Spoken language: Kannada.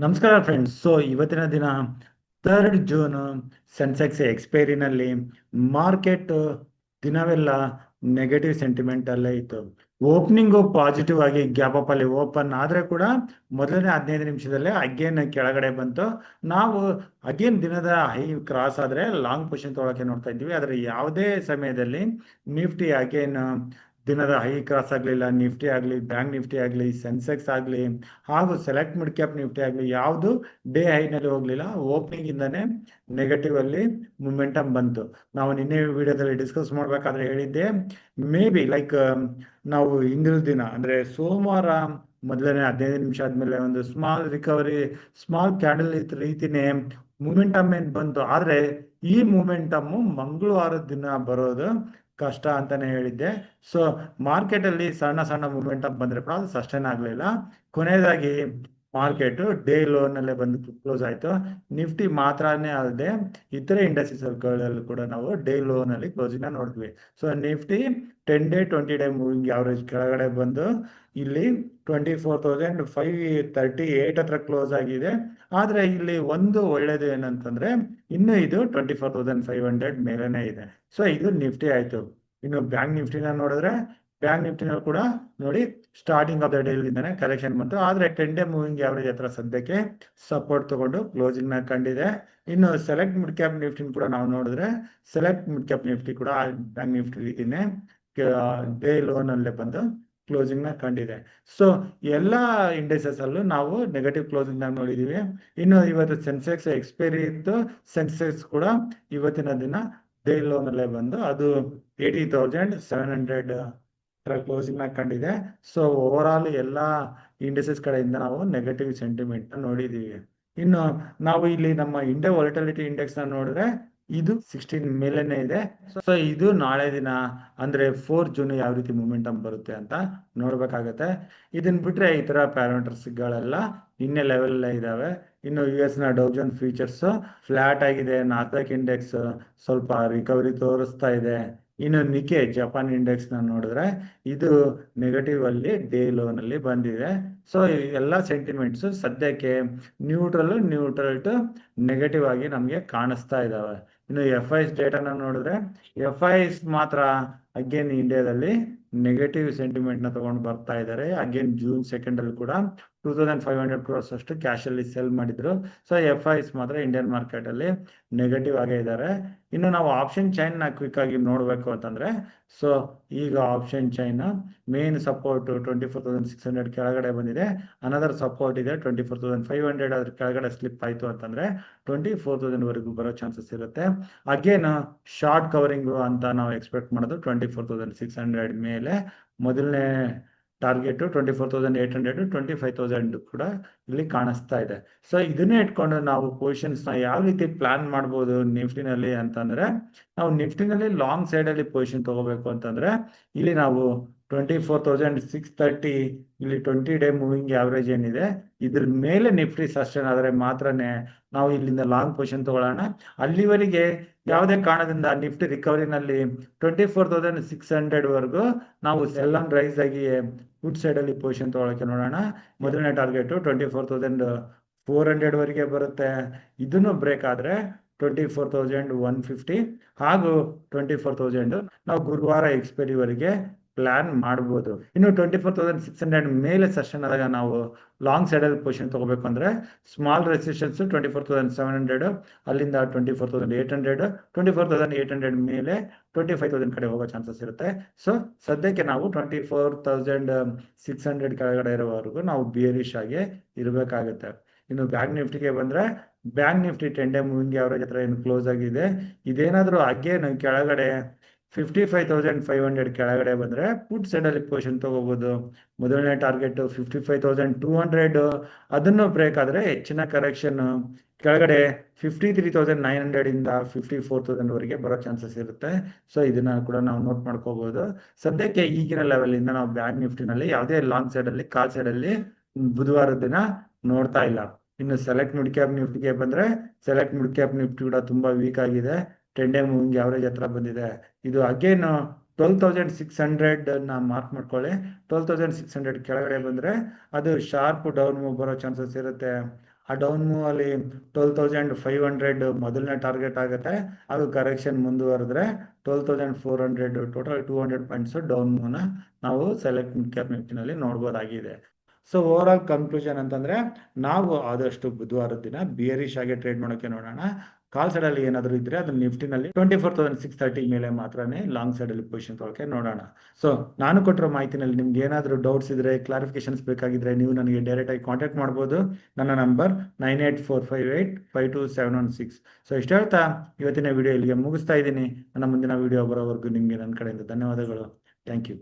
ನಮಸ್ಕಾರ ಫ್ರೆಂಡ್ಸ್. ಇವತ್ತಿನ ದಿನ 3 ಜೂನ್ ಸೆನ್ಸೆಕ್ಸ್ ಎಕ್ಸ್ಪೈರಿನಲ್ಲಿ ಮಾರ್ಕೆಟ್ ದಿನವೆಲ್ಲ ನೆಗೆಟಿವ್ ಸೆಂಟಿಮೆಂಟ್ ಅಲ್ಲೇ ಇತ್ತು. ಓಪನಿಂಗು ಪಾಸಿಟಿವ್ ಆಗಿ ಗ್ಯಾಪ್ ಅಪ್ ಅಲ್ಲಿ ಓಪನ್ ಆದ್ರೆ ಕೂಡ ಮೊದಲನೇ 15 ನಿಮಿಷದಲ್ಲೇ ಅಗೇನ್ ಕೆಳಗಡೆ ಬಂತು. ನಾವು ಅಗೇನ್ ದಿನದ ಹೈ ಕ್ರಾಸ್ ಆದ್ರೆ ಲಾಂಗ್ ಪೊಸಿಷನ್ ತೊಗೊಳಕ್ಕೆ ನೋಡ್ತಾ ಇದ್ವಿ. ಆದರೆ ಯಾವುದೇ ಸಮಯದಲ್ಲಿ ನಿಫ್ಟಿ ಅಗೇನ್ ದಿನದ ಹೈ ಕ್ರಾಸ್ ಆಗಲಿಲ್ಲ. ನಿಫ್ಟಿ ಆಗಲಿ, ಬ್ಯಾಂಕ್ ನಿಫ್ಟಿ ಆಗಲಿ, ಸೆನ್ಸೆಕ್ಸ್ ಆಗಲಿ ಹಾಗೂ ಸೆಲೆಕ್ಟ್ ಮಿಡ್ ಕ್ಯಾಪ್ ನಿಫ್ಟಿ ಆಗಲಿ ಯಾವುದು ಡೇ ಹೈನಲ್ಲಿ ಹೋಗಲಿಲ್ಲ. ಓಪನಿಂಗ್ ಇಂದಾನೆ ನೆಗೆಟಿವ್ ಅಲ್ಲಿ ಮೊಮೆಂಟಮ್ ಬಂತು. ನಾವು ನಿನ್ನೆ ವಿಡಿಯೋದಲ್ಲಿ ಡಿಸ್ಕಸ್ ಮಾಡ್ಬೇಕಾದ್ರೆ ಹೇಳಿದ್ದೆ, ಮೇ ಬಿ ಲೈಕ್ ನಾವು ಹಿಂದಿನ ದಿನ ಅಂದ್ರೆ ಸೋಮವಾರ ಮೊದಲನೇ 15 ನಿಮಿಷ ಆದ್ಮೇಲೆ ಒಂದು ಸ್ಮಾಲ್ ರಿಕವರಿ, ಸ್ಮಾಲ್ ಕ್ಯಾಂಡಲ್ ರೀತಿನೇ ಮೂಮೆಂಟಮ್ ಏನ್ ಬಂತು. ಆದ್ರೆ ಈ ಮೂಮೆಂಟಮ್ ಮಂಗಳವಾರದ ದಿನ ಬರೋದು ಕಷ್ಟ ಅಂತಾನೆ ಹೇಳಿದ್ದೆ. ಸೊ ಮಾರ್ಕೆಟ್ ಅಲ್ಲಿ ಸಣ್ಣ ಸಣ್ಣ ಮೂಮೆಂಟಮ್ ಬಂದ್ರೆ ಕೂಡ ಅದು ಸಸ್ಟೈನ್ ಆಗ್ಲಿಲ್ಲ. ಕೊನೆಯದಾಗಿ ಮಾರ್ಕೆಟ್ ಡೇ ಲೋನಲ್ಲೇ ಬಂದು ಕ್ಲೋಸ್ ಆಯ್ತು. ನಿಫ್ಟಿ ಮಾತ್ರನೇ ಅಲ್ಲದೆ ಇತರೆ ಇಂಡಸ್ಟ್ರೀಸ್ ಗಳಲ್ಲೂ ಕೂಡ ನಾವು ಡೇ ಲೋನಲ್ಲಿ ಕ್ಲೋಸಿಂಗ್ ನೋಡಿದ್ವಿ. So Nifty 10 day 20 day moving average ಕೆಳಗಡೆ ಬಂದು ಇಲ್ಲಿ 24,538 ಹತ್ರ ಕ್ಲೋಸ್ ಆಗಿದೆ. ಆದ್ರೆ ಇಲ್ಲಿ ಒಂದು ಒಳ್ಳೇದು ಏನಂತಂದ್ರೆ ಇನ್ನು ಇದು 24,500 ಮೇಲೆನೆ ಇದೆ. ಸೊ ಇದು ನಿಫ್ಟಿ ಆಯ್ತು. ಇನ್ನು ಬ್ಯಾಂಕ್ ನಿಫ್ಟಿನ ನೋಡಿದ್ರೆ ಬ್ಯಾಂಕ್ ನಿಫ್ಟಿನಲ್ಲಿ ಕೂಡ ನೋಡಿ ಸ್ಟಾರ್ಟಿಂಗ್ ಆಫ್ ದ ಡೇ ಇಂದಾನೆ ಕಲೆಕ್ಷನ್ ಬಂತು. ಆದ್ರೆ 10 ಡೇ ಮೂವಿಂಗ್ ಅವರೇಜ್ ಹತ್ರ ಸದ್ಯಕ್ಕೆ ಸಪೋರ್ಟ್ ತಗೊಂಡು ಕ್ಲೋಸಿಂಗ್ ನ ಕಂಡಿದೆ. ಇನ್ನು ಸೆಲೆಕ್ಟ್ ಮಿಡ್ ಕ್ಯಾಪ್ ನಿಫ್ಟಿ ಕೂಡ ನಾವು ನೋಡಿದ್ರೆ ಸೆಲೆಕ್ಟ್ ಮಿಡ್ ಕ್ಯಾಪ್ ನಿಫ್ಟಿ ಕೂಡ ಬ್ಯಾಂಕ್ ನಿಫ್ಟಿ ರೀತಿನೇ ಡೇ ಲೋನ್ ಅಲ್ಲೇ ಬಂದು ಕ್ಲೋಸಿಂಗ್ ನ ಕಂಡಿದೆ. ಸೊ ಎಲ್ಲಾ ಇಂಡೈಸಸ್ ಅಲ್ಲೂ ನಾವು ನೆಗೆಟಿವ್ ಕ್ಲೋಸಿಂಗ್ ನ ನೋಡಿದೀವಿ. ಇನ್ನು ಇವತ್ತು ಸೆನ್ಸೆಕ್ಸ್ ಎಕ್ಸ್ಪೈರಿ ಇತ್ತು. ಸೆನ್ಸೆಕ್ಸ್ ಕೂಡ ಇವತ್ತಿನ ದಿನ ಡೇ ಲೋನ್ ಅಲ್ಲೇ ಬಂದು ಅದು 80,700 ಕ್ಲೋಸಿಂಗ್ ನ ಕಂಡಿದೆ. ಸೊ ಓವರ್ ಆಲ್ ಎಲ್ಲಾ ಇಂಡಸ್ಟ್ರೀಸ್ ಕಡೆಯಿಂದ ನಾವು ನೆಗೆಟಿವ್ ಸೆಂಟಿಮೆಂಟ್ ನೋಡಿದೀವಿ. ಇನ್ನು ನಾವು ಇಲ್ಲಿ ನಮ್ಮ ಇಂಡಿಯಾ ವಾಲಟಿಲಿಟಿ ಇಂಡೆಕ್ಸ್ ನ ನೋಡಿದ್ರೆ ಇದು 16 ಮೇಲೆನೆ ಇದೆ. ಸೊ ಇದು ನಾಳೆ ದಿನ ಅಂದ್ರೆ 4 ಜೂನ್ ಯಾವ ರೀತಿ ಮೂಮೆಂಟಮ್ ಬರುತ್ತೆ ಅಂತ ನೋಡ್ಬೇಕಾಗತ್ತೆ. ಇದನ್ ಬಿಟ್ರೆ ಇತರ ಪ್ಯಾರಾಮೀಟರ್ಸ್ ಗಳೆಲ್ಲ ಇನ್ನೇ ಲೆವೆಲ್ ಇದಾವೆ. ಇನ್ನು US ನ ಡೌ ಜೋನ್ಸ್ ಫ್ಯೂಚರ್ಸ್ ಫ್ಲಾಟ್ ಆಗಿದೆ. ನಾಸ್ಡಾಕ್ ಇಂಡೆಕ್ಸ್ ಸ್ವಲ್ಪ ರಿಕವರಿ ತೋರಿಸ್ತಾ ಇದೆ. ಇನ್ನು ನಿಕೆ ಜಪಾನ್ ಇಂಡೆಕ್ಸ್ ನ ನೋಡಿದ್ರೆ ಇದು ನೆಗೆಟಿವ್ ಅಲ್ಲಿ ಡೇ ಲೋನ್ ಅಲ್ಲಿ ಬಂದಿದೆ. ಸೊ ಎಲ್ಲ ಸೆಂಟಿಮೆಂಟ್ಸ್ ಸದ್ಯಕ್ಕೆ ನ್ಯೂಟ್ರಲ್ ಟು ನೆಗೆಟಿವ್ ಆಗಿ ನಮ್ಗೆ ಕಾಣಿಸ್ತಾ ಇದಾವೆ. ಇನ್ನು FIs ಡೇಟಾನ ನೋಡಿದ್ರೆ FIs ಮಾತ್ರ ಅಗೇನ್ ಇಂಡಿಯಾದಲ್ಲಿ ನೆಗೆಟಿವ್ ಸೆಂಟಿಮೆಂಟ್ ನ ತಗೊಂಡು ಬರ್ತಾ ಇದ್ದಾರೆ. ಅಗೇನ್ ಜೂನ್ 2 ಅಲ್ಲಿ ಕೂಡ 2,500 crores ಅಷ್ಟು ಕ್ಯಾಶ್ ಅಲ್ಲಿ ಸೆಲ್ ಮಾಡಿದ್ರು. ಸೊ FIs ಮಾತ್ರ ಇಂಡಿಯನ್ ಮಾರ್ಕೆಟ್ ಅಲ್ಲಿ ನೆಗೆಟಿವ್ ಆಗೇ ಇದ್ದಾರೆ. ಇನ್ನು ನಾವು ಆಪ್ಷನ್ ಚೈನ್ ನ ಕ್ವಿಕ್ ಆಗಿ ನೋಡ್ಬೇಕು ಅಂತಂದ್ರೆ, ಸೊ ಈಗ ಆಪ್ಷನ್ ಚೈನ್ ಮೇನ್ ಸಪೋರ್ಟ್ 24,600 ಕೆಳಗಡೆ ಬಂದಿದೆ. ಅನದರ್ ಸಪೋರ್ಟ್ ಇದೆ 24,500. ಅದ್ರ ಕೆಳಗಡೆ ಸ್ಲಿಪ್ ಆಯ್ತು ಅಂತಂದ್ರೆ 24,000 ವರೆಗೂ ಬರೋ ಚಾನ್ಸಸ್ ಇರುತ್ತೆ. ಅಗೇನ್ ಶಾರ್ಟ್ ಕವರಿಂಗ್ ಅಂತ ನಾವು ಎಕ್ಸ್ಪೆಕ್ಟ್ ಮಾಡೋದು 24,600 ಮೇಲೆ. ಮೊದಲನೇ ಟಾರ್ಗೆಟ್ 24,800, 25,000 ಕೂಡ ಇಲ್ಲಿ ಕಾಣಿಸ್ತಾ ಇದೆ. ಸೊ ಇದನ್ನೇ ಇಟ್ಕೊಂಡು ನಾವು ಪೊಸಿಷನ್ಸ್ ನ ಯಾವ ರೀತಿ ಪ್ಲಾನ್ ಮಾಡ್ಬೋದು ನಿಫ್ಟಿನಲ್ಲಿ ಅಂತಂದ್ರೆ, ನಾವು ನಿಫ್ಟಿನಲ್ಲಿ ಲಾಂಗ್ ಸೈಡ್ ಅಲ್ಲಿ ಪೊಸಿಷನ್ ತಗೋಬೇಕು ಅಂತಂದ್ರೆ ಇಲ್ಲಿ ನಾವು 24,630 ಇಲ್ಲಿ 20 ಡೇ ಮೂವಿಂಗ್ ಅವರೇಜ್ ಏನಿದೆ ಇದ್ರ ಮೇಲೆ ನಿಫ್ಟಿ ಸಸ್ಟೈನ್ ಆದ್ರೆ ಮಾತ್ರನೇ ನಾವು ಇಲ್ಲಿಂದ ಲಾಂಗ್ ಪೊಸಿಷನ್ ತಗೊಳ್ಳೋಣ. ಅಲ್ಲಿವರೆಗೆ ಯಾವುದೇ ಕಾರಣದಿಂದ ನಿಫ್ಟಿ ರಿಕವರಿನಲ್ಲಿ 24,600 ವರೆಗೂ ನಾವು ಸೆಲ್ ಆನ್ ರೈಸ್ ಆಗಿ ಗುಡ್ ಸೈಡ್ ಅಲ್ಲಿ ಪೊಸಿಷನ್ ತಗೊಳಕ್ಕೆ ನೋಡೋಣ. ಮೊದಲನೇ ಟಾರ್ಗೆಟ್ 24,400 ವರೆಗೆ ಬರುತ್ತೆ. ಇದನ್ನು ಬ್ರೇಕ್ ಆದ್ರೆ 24,150 ಹಾಗೂ 24,000 ನಾವು ಗುರುವಾರ ಎಕ್ಸ್ಪೈರಿ ವರೆಗೆ ಪ್ಲಾನ್ ಮಾಡಬಹುದು. ಇನ್ನು 24,600 ಮೇಲೆ ಸೆಷನ್ ಆದಾಗ ನಾವು ಲಾಂಗ್ ಸೈಡ್ ಅಲ್ಲಿ ಪೊಸಿಷನ್ ತಗೋಬೇಕು ಅಂದ್ರೆ ಸ್ಮಾಲ್ ರೆಸಿಸ್ಟೆನ್ಸ್ 24,700, ಅಲ್ಲಿಂದ 24,800, 24,800 ಮೇಲೆ 25,000 ಕಡೆ ಹೋಗೋ ಚಾನ್ಸಸ್ ಇರುತ್ತೆ. ಸೊ ಸದ್ಯಕ್ಕೆ ನಾವು 24,600 ಕೆಳಗಡೆ ಇರೋವರೆಗೂ ನಾವು ಬಿಯರಿಶ್ ಆಗಿ ಇರಬೇಕಾಗುತ್ತೆ. ಇನ್ನು ಬ್ಯಾಂಕ್ ನಿಫ್ಟಿಗೆ ಬಂದ್ರೆ bank Nifty 10 day moving average ಹತ್ರ ಏನು ಕ್ಲೋಸ್ ಆಗಿದೆ. ಇದೇನಾದ್ರೂ ಅಗೇನ್ ಕೆಳಗಡೆ 55,500 ಕೆಳಗಡೆ ಬಂದ್ರೆ ಪುಟ್ ಸೈಡ್ ಅಲ್ಲಿ ಪೊಸಿಷನ್ ತಗೋಬಹುದು. ಮೊದಲನೇ ಟಾರ್ಗೆಟ್ 55,200, ಅದನ್ನು ಬ್ರೇಕ್ ಆದ್ರೆ ಹೆಚ್ಚಿನ ಕರೆಕ್ಷನ್ ಕೆಳಗಡೆ 53,900 ಇಂದ 54,000 ವರೆಗೆ ಬರೋ ಚಾನ್ಸಸ್ ಇರುತ್ತೆ. ಸೊ ಇದನ್ನ ಕೂಡ ನಾವು ನೋಟ್ ಮಾಡ್ಕೋಬಹುದು. ಸದ್ಯಕ್ಕೆ ಈಗಿನ ಲೆವೆಲ್ ಇಂದ ನಾವು ಬ್ಯಾಂಕ್ ನಿಫ್ಟಿನಲ್ಲಿ ಯಾವುದೇ ಲಾಂಗ್ ಸೈಡ್ ಅಲ್ಲಿ ಕಾಲ್ ಸೈಡ್ ಅಲ್ಲಿ ಬುಧವಾರದ ದಿನ ನೋಡ್ತಾ ಇಲ್ಲ. ಇನ್ನು ಸೆಲೆಕ್ಟ್ ಮಿಡ್ ಕ್ಯಾಪ್ ನಿಫ್ಟಿಗೆ ಬಂದ್ರೆ ಸೆಲೆಕ್ಟ್ ಮಿಡ್ ಕ್ಯಾಪ್ ನಿಫ್ಟಿ ಕೂಡ ತುಂಬಾ ವೀಕ್ ಆಗಿದೆ. 10 ಡೇ ಮೂವಿಂಗ್ ಅವರೇಜ್ ಹತ್ರ ಬಂದಿದೆ. ಇದು ಅಗೇನ್ 12,600 ನ ಮಾರ್ಕ್ ಮಾಡ್ಕೊಳ್ಳಿ. 12,600 ಕೆಳಗಡೆ ಬಂದ್ರೆ ಅದು ಶಾರ್ಪ್ ಡೌನ್ ಮೂವ್ ಬರೋ ಚಾನ್ಸಸ್ ಇರುತ್ತೆ. ಆ ಡೌನ್ ಮೂವ್ ಅಲ್ಲಿ 12,500 ಮೊದಲನೇ ಟಾರ್ಗೆಟ್ ಆಗುತ್ತೆ. ಅದು ಕರೆಕ್ಷನ್ ಮುಂದುವರೆದ್ರೆ 12,400 ಟೋಟಲ್ 200 ಪಾಯಿಂಟ್ಸ್ ಡೌನ್ ಮೂವ್ನ ನಾವು ಸೆಲೆಕ್ಟ್ ಮಿಡ್ ಕ್ಯಾಪ್ ನಿಫ್ಟಿನಲ್ಲಿ ನೋಡ್ಬೋದಾಗಿದೆ. ಸೊ ಓವರ್ ಆಲ್ ಕನ್ಕ್ಲೂಷನ್ ಅಂತಂದ್ರೆ ನಾವು ಆದಷ್ಟು ಬುಧವಾರದ ದಿನ ಬಿಯರಿಶ್ ಆಗಿ ಟ್ರೇಡ್ ಮಾಡೋಕೆ ನೋಡೋಣ. ಕಾಲ್ ಸೈಡ್ ಅಲ್ಲಿ ಏನಾದ್ರು ಇದ್ರೆ ಅದು ನಿಫ್ಟಿನಲ್ಲಿ 24,630 ಮೇಲೆ ಮಾತ್ರನೇ ಲಾಂಗ್ ಸೈಡ್ ಅಲ್ಲಿ ಪೊಸಿಷನ್ ತೊಗೊಳಕ್ಕೆ ನೋಡೋಣ. ಸೊ ನಾನು ಕೊಟ್ಟಿರೋ ಮಾಹಿತಿನಲ್ಲಿ ನಿಮ್ಗೆ ಏನಾದರೂ ಡೌಟ್ಸ್ ಇದ್ರೆ ಕ್ಲಾರಿಫಿಕೇಶನ್ಸ್ ಬೇಕಾಗಿದ್ರೆ ನೀವು ನನಗೆ ಡೈರೆಕ್ಟ್ ಆಗಿ ಕಾಂಟ್ಯಾಕ್ಟ್ ಮಾಡ್ಬೋದು. ನನ್ನ ನಂಬರ್ 9845852716. ಸೊ ಇಷ್ಟ ಹೇಳ್ತಾ ಇವತ್ತಿನ ವಿಡಿಯೋ ಇಲ್ಲಿಗೆ ಮುಗಿಸ್ತಾ ಇದ್ದೀನಿ. ನನ್ನ ಮುಂದಿನ ವಿಡಿಯೋ ಬರೋವರೆಗೂ ನಿಮಗೆ ನನ್ನ ಕಡೆಯಿಂದ ಧನ್ಯವಾದಗಳು. Thank you.